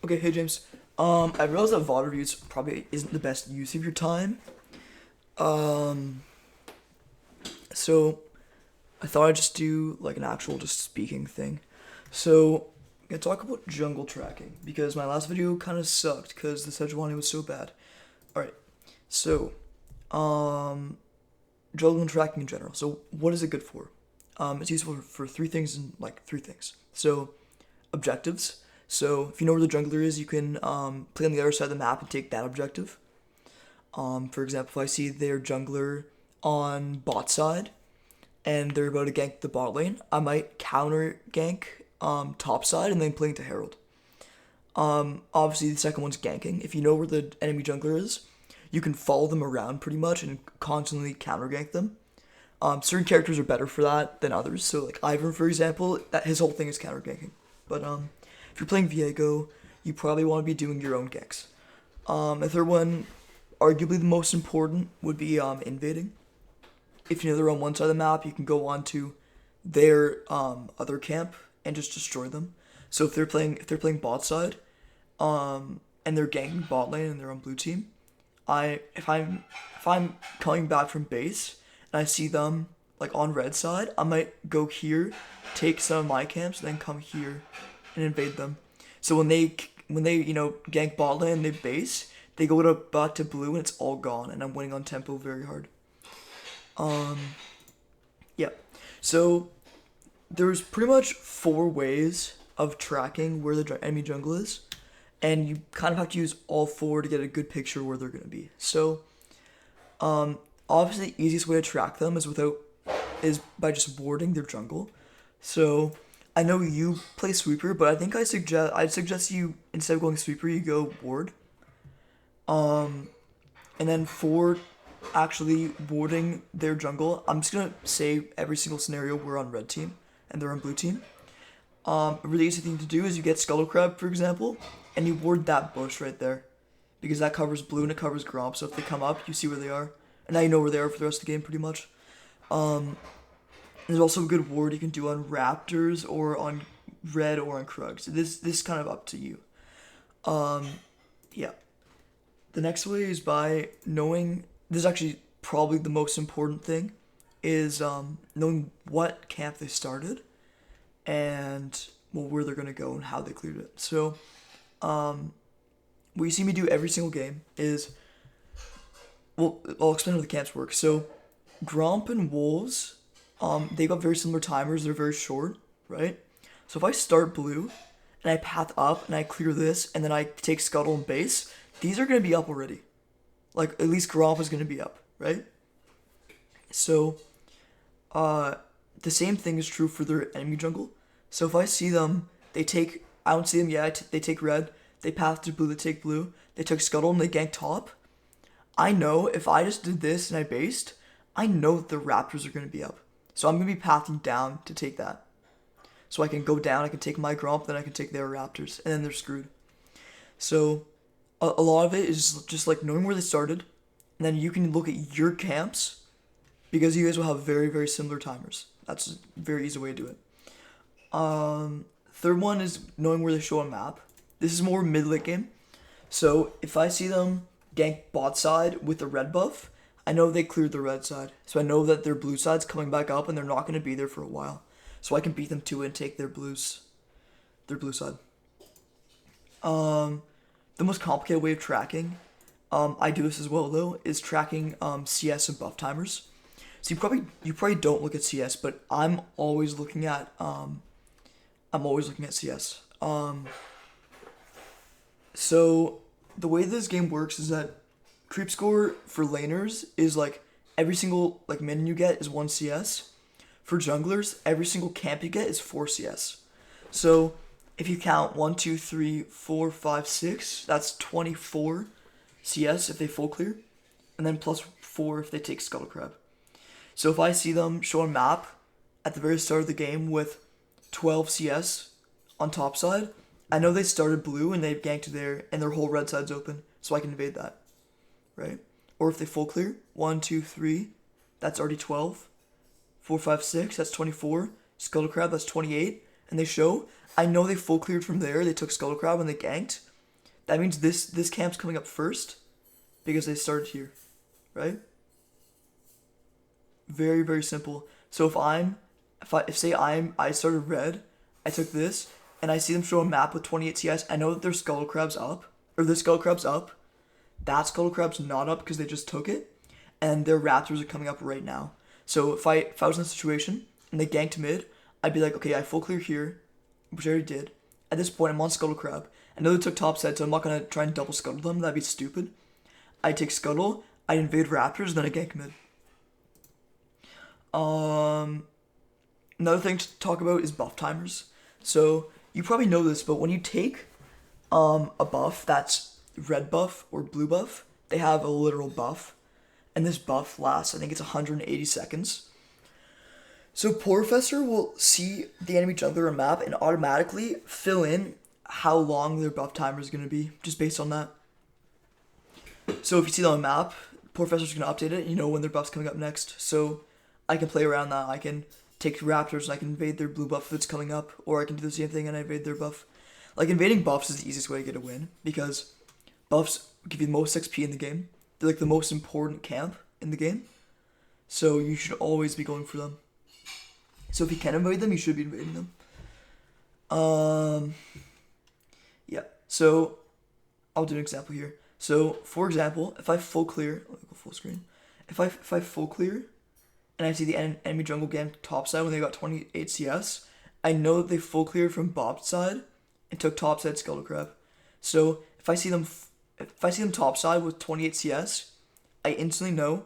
Okay, hey James. I realize that VOD reviews probably isn't the best use of your time. Um, so I thought I'd just do like an actual just speaking thing. So I'm gonna talk about jungle tracking because my last video kind of sucked because the Sejuani was so bad. All right, so um, jungle tracking in general. So what is it good for? It's useful for three things and like three things. So objectives. So if you know where the jungler is, you can play on the other side of the map and take that objective. For example, if I see their jungler on bot side and they're about to gank the bot lane, I might counter gank top side and then play into Herald. Obviously, the second one's ganking. If you know where the enemy jungler is, you can follow them around pretty much and constantly counter gank them. Certain characters are better for that than others. So like Ivern, for example, that his whole thing is counter ganking. But if you're playing Viego, you probably want to be doing your own ganks. The third one, arguably the most important, would be invading. If you know they're on one side of the map, you can go on to their other camp and just destroy them. So if they're playing bot side, and they're ganking bot lane and they're on blue team, if I'm coming back from base and I see them like on red side, I might go here, take some of my camps, and then come here and invade them. So when they gank bot lane and they base, they go to back to blue and it's all gone, and I'm winning on tempo very hard. Um, yeah. So there's pretty much four ways of tracking where the enemy jungle is, and you kind of have to use all four to get a good picture where they're gonna be. So, obviously, the easiest way to track them is by just warding their jungle. So, I know you play sweeper, but I think I'd suggest you, instead of going sweeper, you go ward. Um, and then for actually warding their jungle, I'm just gonna say every single scenario we're on red team and they're on blue team. A really easy thing to do is you get Scuttle Crab, for example, and you ward that bush right there, because that covers blue and it covers Gromp. So if they come up, you see where they are, and now you know where they are for the rest of the game, pretty much. Um, there's also a good ward you can do on Raptors or on red or on Krug. So this is kind of up to you. Um, yeah. The next way is by knowing. This is actually probably the most important thing, is knowing what camp they started and well where they're gonna go and how they cleared it. So, what you see me do every single game is, well, I'll explain how the camps work. So, Gromp and Wolves, they got very similar timers. They're very short, right? So if I start blue and I path up and I clear this and then I take Scuttle and base, these are gonna be up already. Like at least Gromp is gonna be up, right? So, uh, the same thing is true for their enemy jungle. So if I see them, I don't see them yet. They take red. They path to blue. They take blue. They took Scuttle and they gank top. I know if I just did this and I based, I know that the Raptors are going to be up. So I'm going to be pathing down to take that. So I can go down, I can take my Gromp, then I can take their Raptors, and then they're screwed. So a lot of it is just like knowing where they started, and then you can look at your camps, because you guys will have very, very similar timers. That's a very easy way to do it. Third one is knowing where they show on map. This is more mid-late game. So if I see them gank bot side with the red buff, I know they cleared the red side. So I know that their blue side's coming back up and they're not going to be there for a while. So I can beat them to it and take their blue side. The most complicated way of tracking, I do this as well though, is tracking CS and buff timers. So you probably don't look at CS, but I'm always looking at CS. So the way this game works is that creep score for laners is like every single like minion you get is 1 CS. For junglers, every single camp you get is 4 CS. So if you count 1, 2, 3, 4, 5, 6, that's 24 CS if they full clear, and then plus 4 if they take Scuttle Crab. So if I see them show on map at the very start of the game with 12 CS on top side, I know they started blue and they've ganked there and their whole red side's open, so I can invade that, right? Or if they full clear, 1, 2, 3, that's already 12. 4, 5, 6, that's 24. Scuttle Crab, that's 28. And they show, I know they full cleared from there, they took Scuttle Crab and they ganked. That means this camp's coming up first because they started here, right? Very, very simple. So if say I started red, I took this, and I see them show a map with 28 CS, I know that their Scuttle Crab's up, or their Scuttle Crab's up. That Scuttle Crab's not up because they just took it, and their Raptors are coming up right now. So if I was in a situation and they ganked mid, I'd be like, okay, I full clear here, which I already did. At this point, I'm on Scuttle Crab. I know they took top side, so I'm not gonna try and double scuttle them. That'd be stupid. I take Scuttle, I invade Raptors, and then I gank mid. Another thing to talk about is buff timers. So you probably know this, but when you take a buff that's red buff or blue buff, they have a literal buff, and this buff lasts, I think it's 180 seconds. So Professor will see the enemy jungler on map and automatically fill in how long their buff timer is going to be, just based on that. So if you see that on map, Professor's going to update it, you know when their buff's coming up next. So I can play around that. I can take Raptors and I can invade their blue buff if it's coming up, or I can do the same thing and I invade their buff. Like, invading buffs is the easiest way to get a win, because buffs give you the most XP in the game. They're like the most important camp in the game. So you should always be going for them. So if you can invade them, you should be invading them. Yeah. So I'll do an example here. So for example, if I full clear, let me go full screen. If I full clear, and I see the enemy jungle gank top side when they got 28 CS, I know that they full cleared from bot side and took top side Scuttle Crab. So if I see them top side with 28 CS, I instantly know.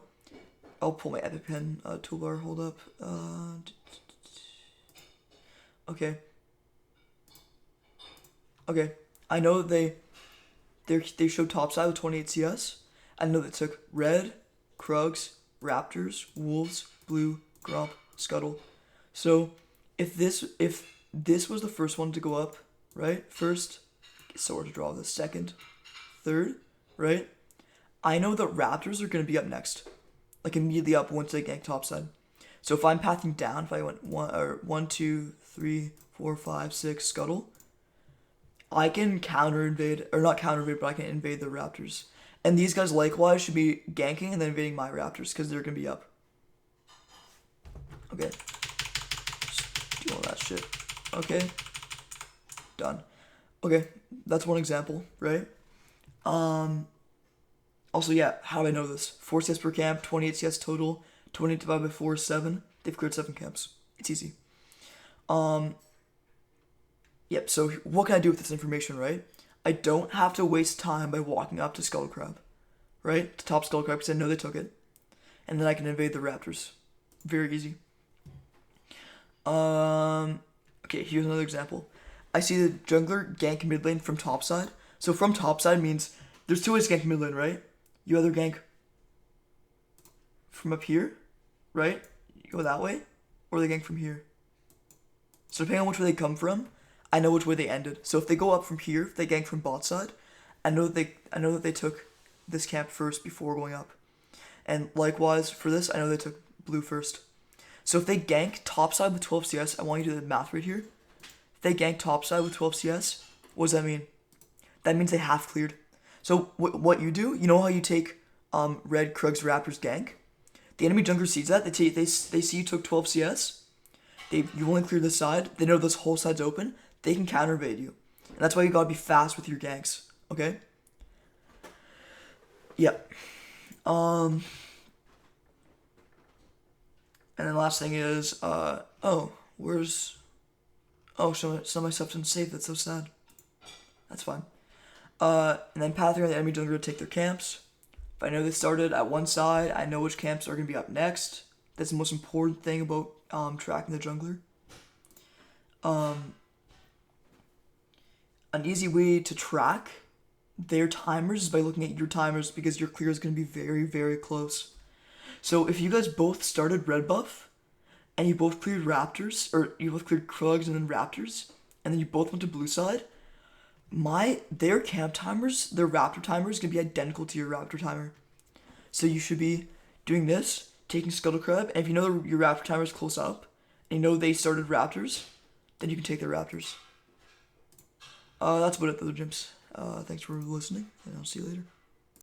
I'll pull my EpiPen toolbar. Hold up. Okay. I know that they showed top side with 28 CS. I know they took red, Krugs, Raptors, Wolves, Blue, Gromp, Scuttle. So if this was the first one to go up, right? First, sword to draw this. Second, third, right? I know that Raptors are gonna be up next, like immediately up once they gank topside. So if I'm pathing down, if I went 1, 2, 3, 4, 5, 6 Scuttle, I can counter invade, or not counter invade, but I can invade the Raptors. And these guys likewise should be ganking and then invading my Raptors because they're gonna be up. Okay. Just do all that shit. Okay. Done. Okay, that's one example, right? Also, yeah, how do I know this? 4 CS per camp, 28 CS total, 28 divided by 4 is 7. They've cleared 7 camps. It's easy. Yep, so what can I do with this information, right? I don't have to waste time by walking up to Scuttle Crab, right? To top Scuttle Crab because I know they took it. And then I can invade the Raptors. Very easy. Okay, here's another example. I see the jungler gank mid lane from top side. So from top side means there's 2 ways to gank mid lane, right? You either gank from up here, right? You go that way, or they gank from here. So depending on which way they come from, I know which way they ended. So if they go up from here, if they gank from bot side, I know that they took this camp first before going up. And likewise for this, I know they took blue first. So if they gank top side with 12 CS, I want you to do the math right here. If they gank top side with 12 CS, what does that mean? That means they half cleared. So what you do, you know how you take red Krugs Raptors gank? The enemy jungler sees that. They see you took 12 CS. You only cleared this side. They know this whole side's open. They can counter evade you. And that's why you gotta be fast with your ganks. Okay? Yep. And then last thing is, some of my stuff didn't save. That's so sad. That's fine. And then pathing on the enemy jungler to take their camps. If I know they started at one side, I know which camps are going to be up next. That's the most important thing about tracking the jungler. An easy way to track their timers is by looking at your timers, because your clear is going to be very, very close. So if you guys both started red buff, and you both cleared Raptors, or you both cleared Krugs and then Raptors, and then you both went to blue side, their camp timers, their Raptor timer is going to be identical to your Raptor timer. So you should be doing this, taking Scuttle Crab, and if you know your Raptor timer is close up, and you know they started Raptors, then you can take their Raptors. That's about it though, James. Thanks for listening, and I'll see you later.